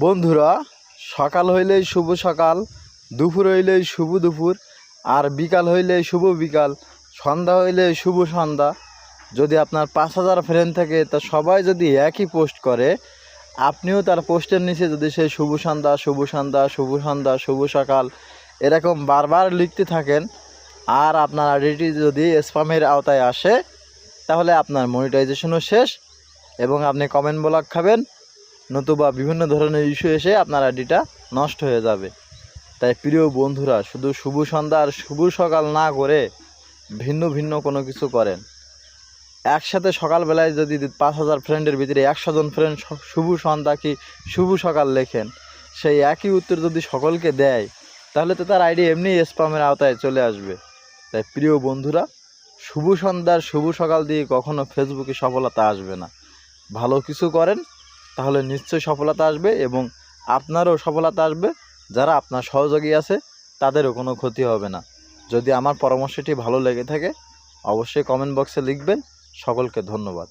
বন্ধুরা, সকাল হইলেই শুভ সকাল, দুপুর হইলেই শুভ দুপুর, আর বিকাল হইলেই শুভ বিকাল, সন্ধ্যা হইলেই শুভ সন্ধ্যা। যদি আপনার 5,000 ফ্রেন্ড থাকে তা সবাই যদি একই পোস্ট করে, আপনিও তার পোস্টের নিচে যদি সেই শুভ সন্ধ্যা শুভ সন্ধ্যা শুভ সন্ধ্যা শুভ সকাল এরকম বারবার লিখতে থাকেন, আর আপনার আইডিটি যদি স্প্যামের আওতায় আসে, তাহলে আপনার মনিটাইজেশনও শেষ এবং আপনি কমেন্ট ব্লক খাবেন, নতুবা বিভিন্ন ধরনের ইস্যু এসে আপনার আইডিটা নষ্ট হয়ে যাবে। তাই প্রিয় বন্ধুরা, শুধু শুভ সন্ধ্যা আর শুভ সকাল না করে ভিন্ন ভিন্ন কোনো কিছু করেন। একসাথে সকালবেলায় যদি 5,000 ফ্রেন্ডের ভিতরে 100 জন ফ্রেন্ড শুভ সন্ধ্যা কি শুভ সকাল লেখেন, সেই একই উত্তর যদি সকলকে দেয়, তাহলে তো তার আইডি এমনি স্প্যামের আওতায় চলে আসবে। তাই প্রিয় বন্ধুরা, শুভ সন্ধ্যার শুভ সকাল দিয়ে কখনো ফেসবুকে সফলতা আসবে না। ভালো কিছু করেন, তাহলে নিশ্চয়ই সফলতা আসবে এবং আপনারও সফলতা আসবে। যারা আপনার সহযোগী আছে তাদেরও কোনো ক্ষতি হবে না। যদি আমার পরামর্শটি ভালো লেগে থাকে, অবশ্যই কমেন্ট বক্সে লিখবেন। সকলকে ধন্যবাদ।